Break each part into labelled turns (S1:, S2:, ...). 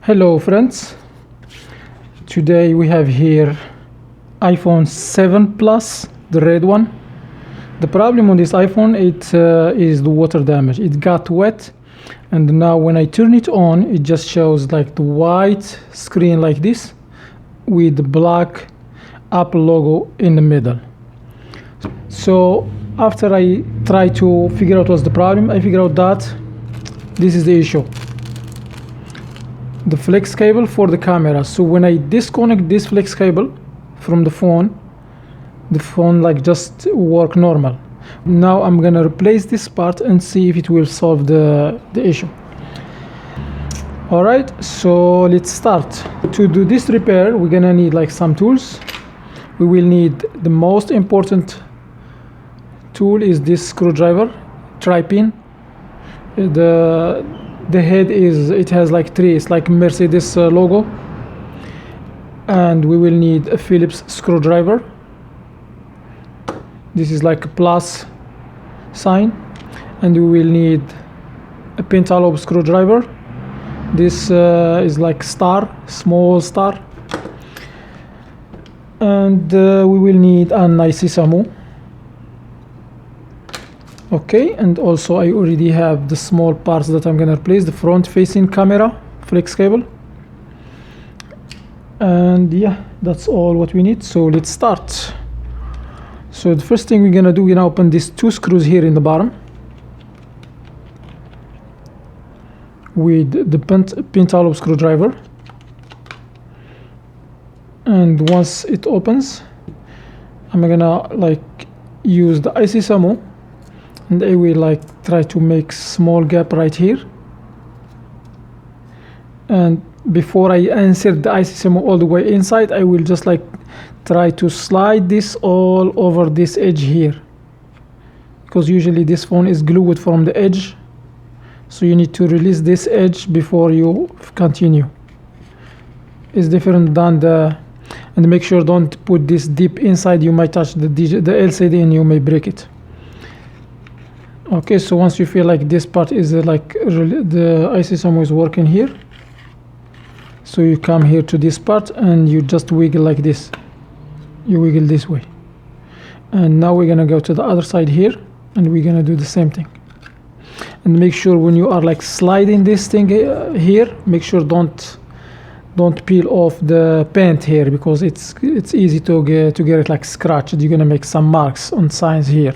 S1: Hello friends, today we have here iPhone 7 Plus, the red one. The problem on this iPhone is the water damage. It got wet, and now when I turn it on, it just shows like the white screen like this with the black Apple logo in the middle. So after I try to figure out what's the problem, I figure out that this is the issue. The flex cable for the camera. So when I disconnect this flex cable from the phone like just work normal. Now I'm gonna replace this part and see if it will solve the issue. Alright, so let's start. To do this repair, we're gonna need like some tools. We will need the most important tool is this screwdriver, tri-pin. The head it has like three, it's like Mercedes logo. And we will need a Phillips screwdriver. This is like a plus sign. And we will need a pentalobe screwdriver. This is like star, small star. And we will need an IC. Okay, and also I already have the small parts that I'm gonna replace, the front facing camera flex cable. And yeah, that's all what we need, so let's start. So the first thing we're gonna do, we're gonna open these two screws here in the bottom with the pentalobe screwdriver. And once it opens, I'm gonna like use the IC, and I will like try to make small gap right here. And before I insert the IC all the way inside, I will just like try to slide this all over this edge here, because usually this phone is glued from the edge, so you need to release this edge before you continue. It's different than and make sure don't put this deep inside, you might touch the LCD and you may break it. Okay, so once you feel like this part is like the IC is working here, so you come here to this part and you just wiggle like this. You wiggle this way. And now we're gonna go to the other side here and we're gonna do the same thing. And make sure when you are like sliding this thing here, make sure don't peel off the paint here, because it's easy to get it like scratched. You're gonna make some marks on signs here.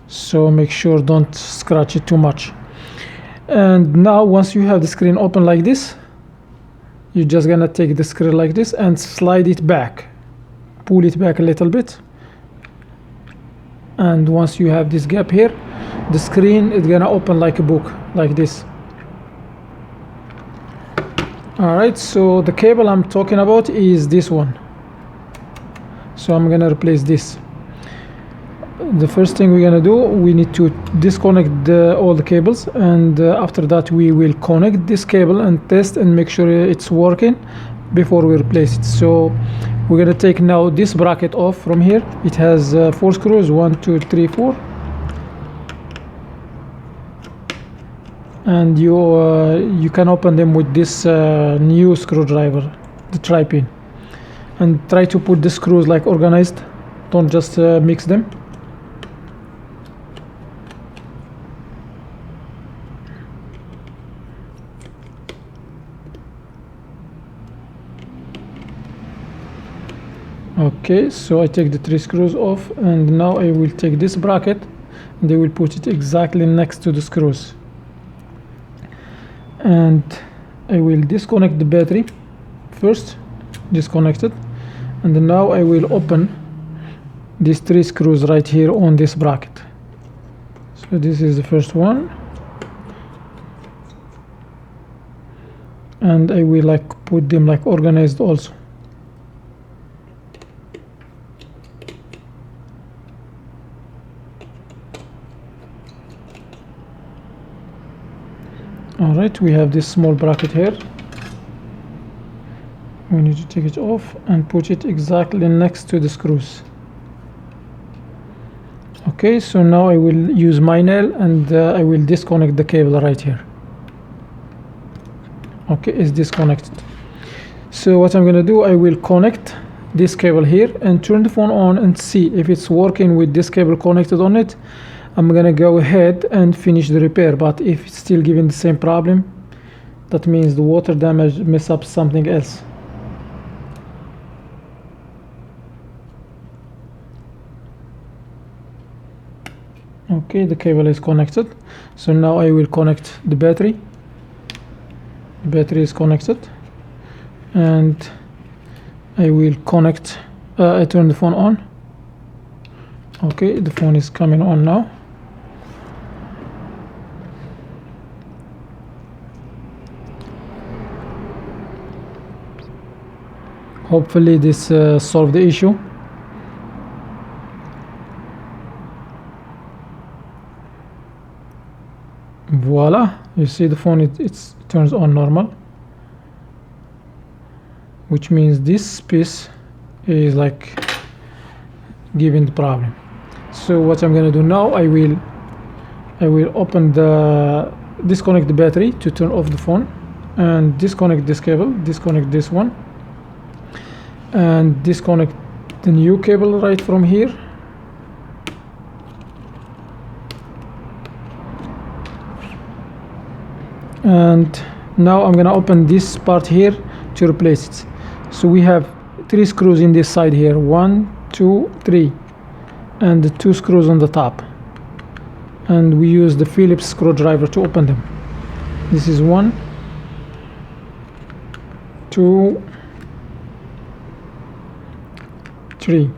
S1: So make sure don't scratch it too much. And now once you have the screen open like this, you're just gonna take the screen like this and slide it back, pull it back a little bit. And once you have this gap here, the screen is gonna open like a book, like this. Alright, so the cable I'm talking about is this one. So I'm gonna replace this. The first thing we're gonna do, we need to disconnect all the cables, and after that we will connect this cable and test and make sure it's working before we replace it. So we're gonna take now this bracket off from here. It has 4 screws, 1, 2, 3, 4. And you can open them with this new screwdriver, the tri-pin, and try to put the screws like organized, don't just mix them. Okay, so I take the 3 screws off, and now I will take this bracket and I will put it exactly next to the screws. And I will disconnect the battery first, disconnect it, and now I will open these 3 screws right here on this bracket. So this is the first one, and I will like put them like organized also. Alright, we have this small bracket here. We need to take it off and put it exactly next to the screws. Okay, so now I will use my nail and I will disconnect the cable right here. Okay, it's disconnected. So what I'm gonna do, I will connect this cable here and turn the phone on and see if it's working with this cable connected on it. I'm gonna go ahead and finish the repair, but if it's still giving the same problem, that means the water damage mess up something else. Okay, the cable is connected. So now I will connect the battery. The battery is connected, and I will connect, I turn the phone on. Okay, the phone is coming on now. Hopefully this solved the issue. Voila, you see the phone, it turns on normal, which means this piece is like giving the problem. So what I'm gonna do now, I will open disconnect the battery to turn off the phone, and disconnect this cable, disconnect this one, and disconnect the new cable right from here. And now I'm gonna open this part here to replace it. So we have 3 screws in this side here, 1, 2, 3, and the 2 screws on the top, and we use the Phillips screwdriver to open them. This is 1, 2, 3.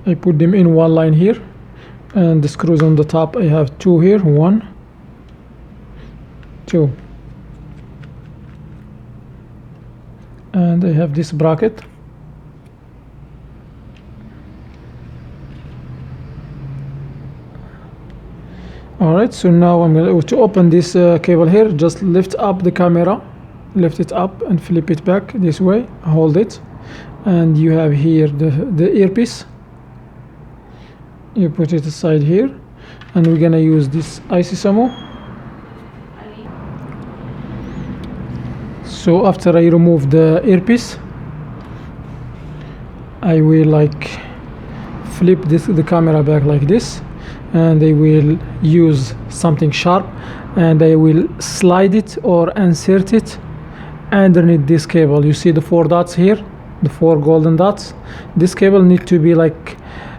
S1: I put them in one line here, and the screws on the top, I have 2 here, 1, 2, and I have this bracket. Alright, so now I'm going to open this cable here. Just lift up the camera, lift it up and flip it back this way, hold it, and you have here the earpiece. You put it aside here, and we're gonna use this IC Samo. So after I remove the earpiece, I will like flip the camera back like this, and I will use something sharp, and I will slide it or insert it underneath this cable. You see the 4 dots here, the 4 golden dots. This cable need to be like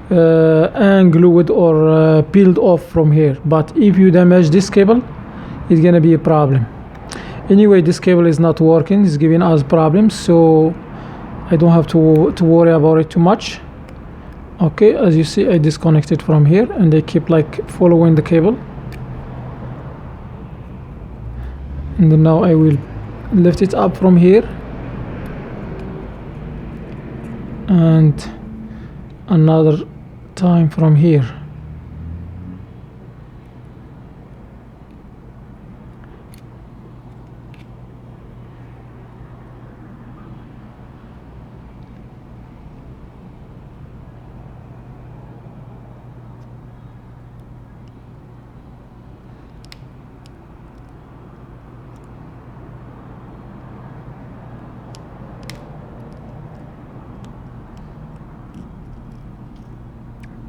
S1: unglued or peeled off from here, but if you damage this cable, it's gonna be a problem. Anyway, this cable is not working, it's giving us problems, so I don't have to worry about it too much. Okay, as you see, I disconnected from here, and I keep like following the cable, and then now I will lift it up from here, and another time from here.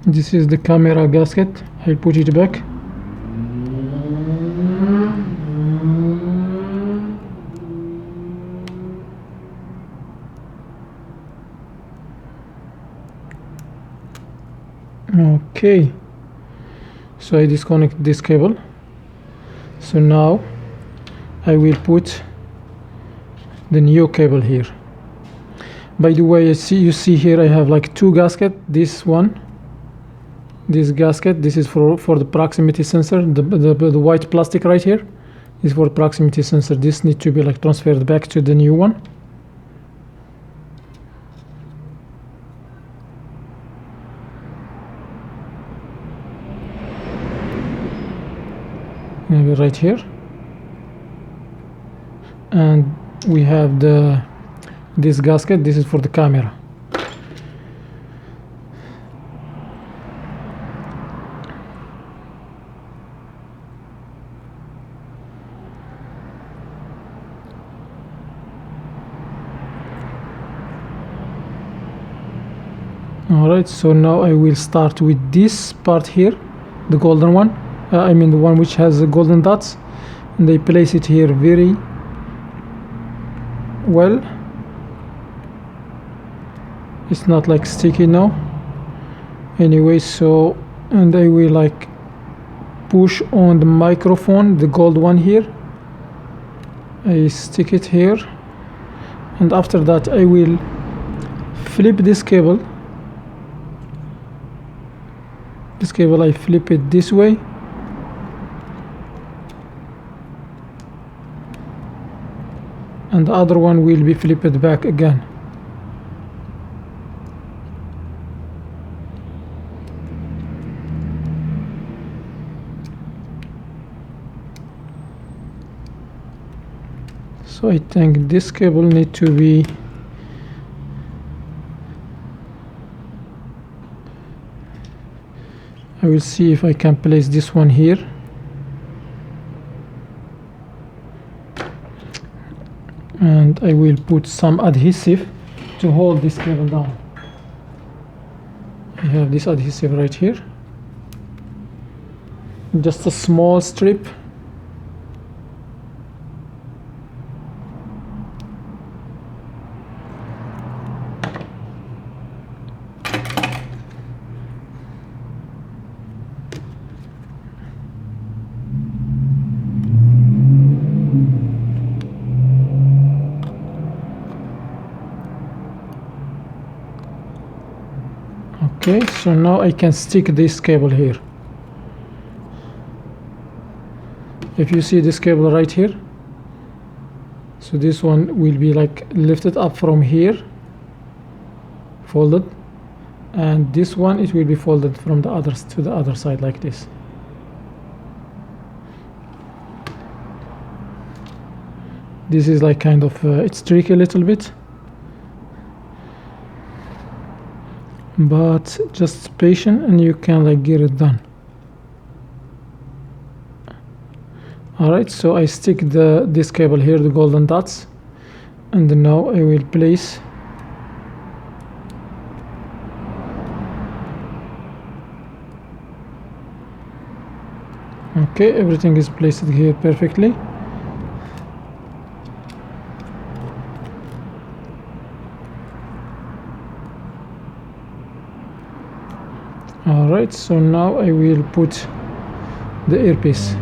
S1: This is the camera gasket. I'll put it back. Okay, so I disconnect this cable. So now I will put the new cable here. By the way, you see here I have like 2 gaskets. This one, this gasket, this is for the proximity sensor. The white plastic right here is for proximity sensor. This needs to be like transferred back to the new one. Maybe right here, and we have this gasket. This is for the camera. Alright, so now I will start with this part here, the golden one, I mean the one which has the golden dots, and I place it here very well. It's not like sticky now anyway. So, and I will like push on the microphone, the gold one here. I stick it here, and after that I will flip this cable. This cable I flip it this way, and the other one will be flipped back again. So I think this cable need to be I will see if I can place this one here. And I will put some adhesive to hold this cable down. I have this adhesive right here, just a small strip. Okay, so now I can stick this cable here. If you see this cable right here, so this one will be like lifted up from here, folded, and this one it will be folded from the others to the other side like this. This is like kind of it's tricky a little bit, but just patient and you can like get it done. Alright, so I stick this cable here, the golden dots, and now I will place okay, everything is placed here perfectly. Alright, so now I will put the earpiece.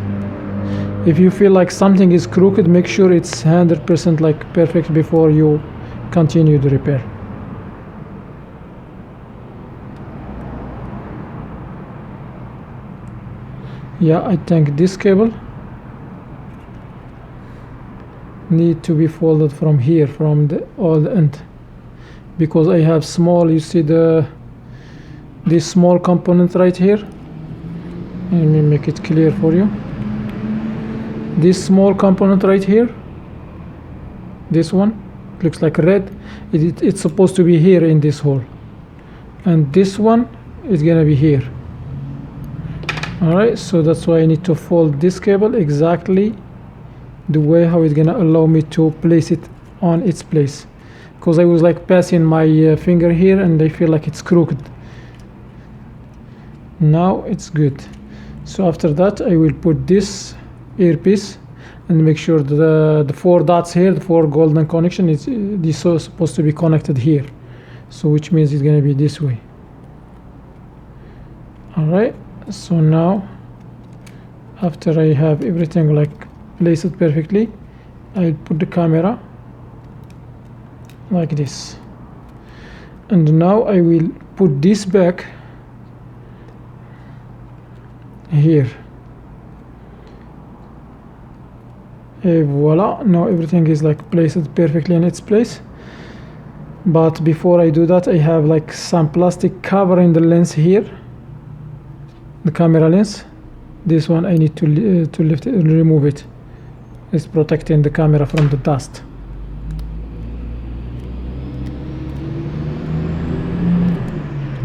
S1: If you feel like something is crooked, make sure it's 100% like perfect before you continue the repair. Yeah, I think this cable need to be folded from here, from the all the end, because I have small, you see this small component right here. Let me make it clear for you. This small component right here, this one looks like red, it's supposed to be here in this hole, and this one is gonna be here. Alright, so that's why I need to fold this cable exactly the way how it's gonna allow me to place it on its place, because I was like passing my finger here and I feel like it's crooked. Now it's good. So after that I will put this earpiece and make sure the 4 dots here, the 4 golden connection, this is supposed to be connected here, so which means it's going to be this way. Alright, so now after I have everything like placed perfectly, I'll put the camera like this, and now I will put this back here. Voila, now everything is like placed perfectly in its place. But before I do that, I have like some plastic covering the lens here, the camera lens. This one I need to lift it and remove it. It's protecting the camera from the dust.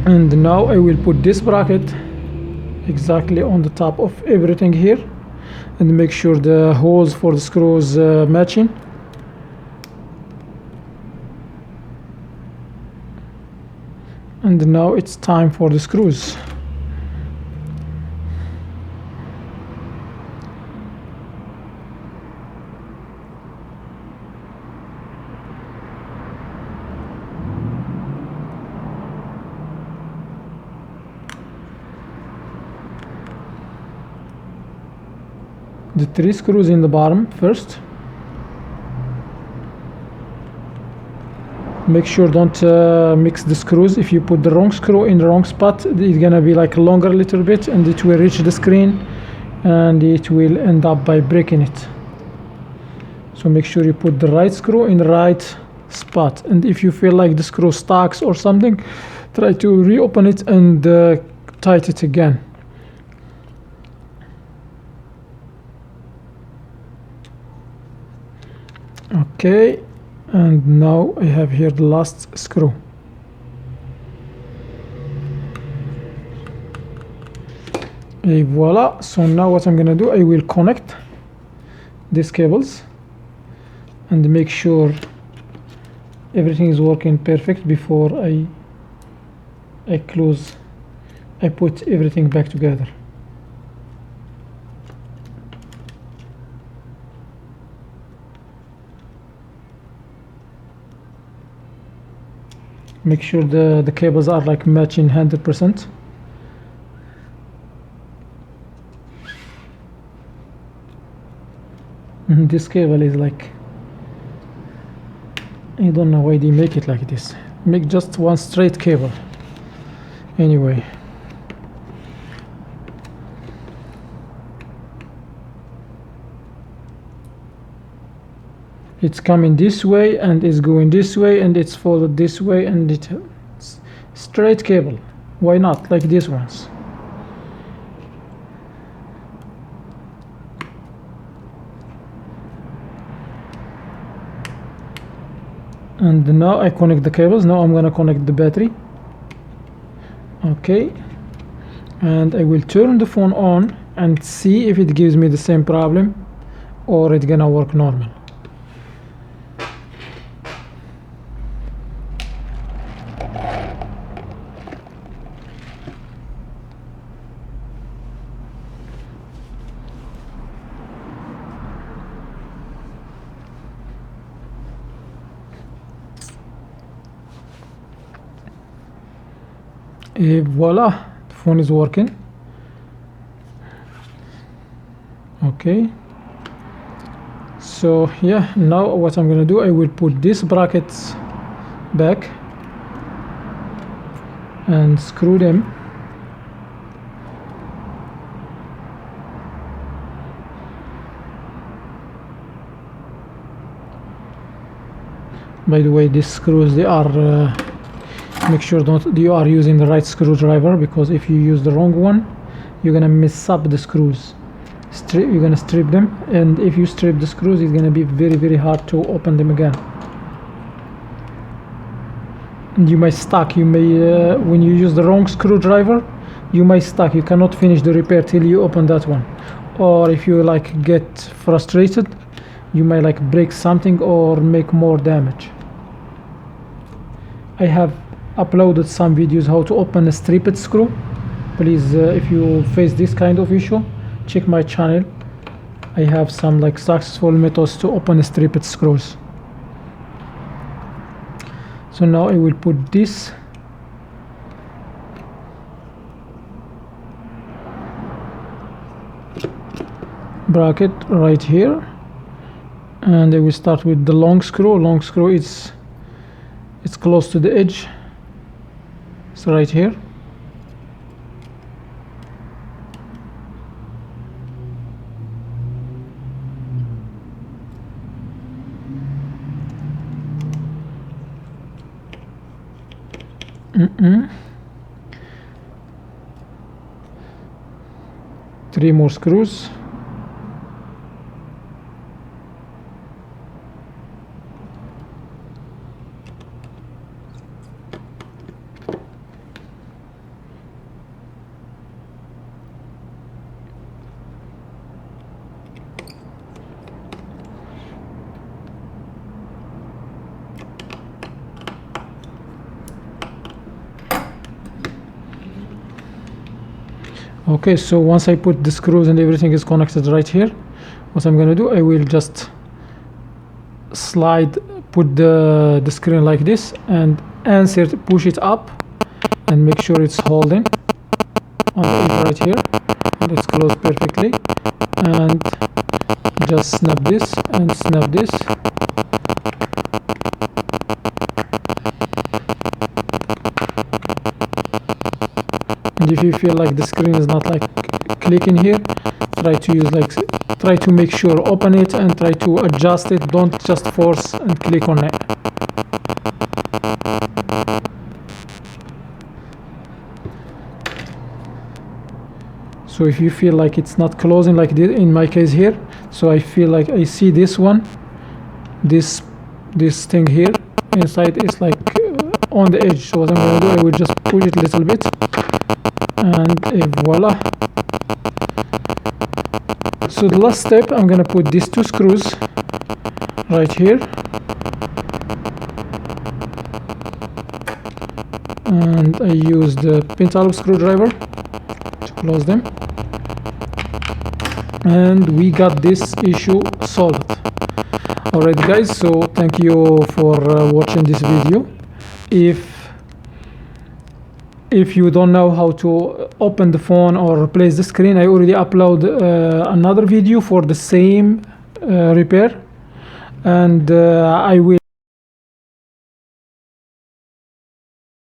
S1: And now I will put this bracket exactly on the top of everything here, and make sure the holes for the screws matching. And now it's time for the screws. The 3 screws in the bottom first. Make sure don't mix the screws. If you put the wrong screw in the wrong spot, it's gonna be like longer a little bit, and it will reach the screen and it will end up by breaking it. So make sure you put the right screw in the right spot, and if you feel like the screw stuck or something, try to reopen it and tighten it again. Okay, and now I have here the last screw. Et voila. So now what I'm gonna do, I will connect these cables and make sure everything is working perfect before I put everything back together. Make sure the cables are like matching 100%. This cable is like, I don't know why they make it like this. Make just one straight cable. Anyway, it's coming this way and it's going this way and it's folded this way, and it's straight cable. Why not like these ones? And now I connect the cables. Now I'm gonna connect the battery. Okay, and I will turn the phone on and see if it gives me the same problem or it's gonna work normal. Et voila, the phone is working. Okay, so yeah, now what I'm gonna do, I will put these brackets back and screw them. By the way, these screws, they are make sure you are using the right screwdriver, because if you use the wrong one, you're gonna mess up the screws. You're gonna strip them, and if you strip the screws, it's gonna be very hard to open them again. And you might stuck. You may when you use the wrong screwdriver, you might stuck. You cannot finish the repair till you open that one. Or if you like get frustrated, you might like break something or make more damage. I have uploaded some videos how to open a stripped screw. Please, if you face this kind of issue, check my channel. I have some like successful methods to open stripped screws. So now I will put this bracket right here, and I will start with the long screw. Long screw is it's close to the edge. So right here. Three more screws. Okay, so once I put the screws and everything is connected right here, what I'm gonna do, I will just put the screen like this and push it up and make sure it's holding on the edge right here, and it's closed perfectly, and just snap this and snap this. And if you feel like the screen is not like clicking here, try to make sure open it and try to adjust it. Don't just force and click on it. So if you feel like it's not closing like this, in my case here, so I feel like I see this one, this thing here inside is like on the edge. So what I'm gonna do, I will just push it a little bit, and voila. So the last step, I'm gonna put these two screws right here, and I use the pin-type screwdriver to close them, and we got this issue solved. Alright guys, so thank you for watching this video. If you don't know how to open the phone or replace the screen, I already upload another video for the same repair, and I will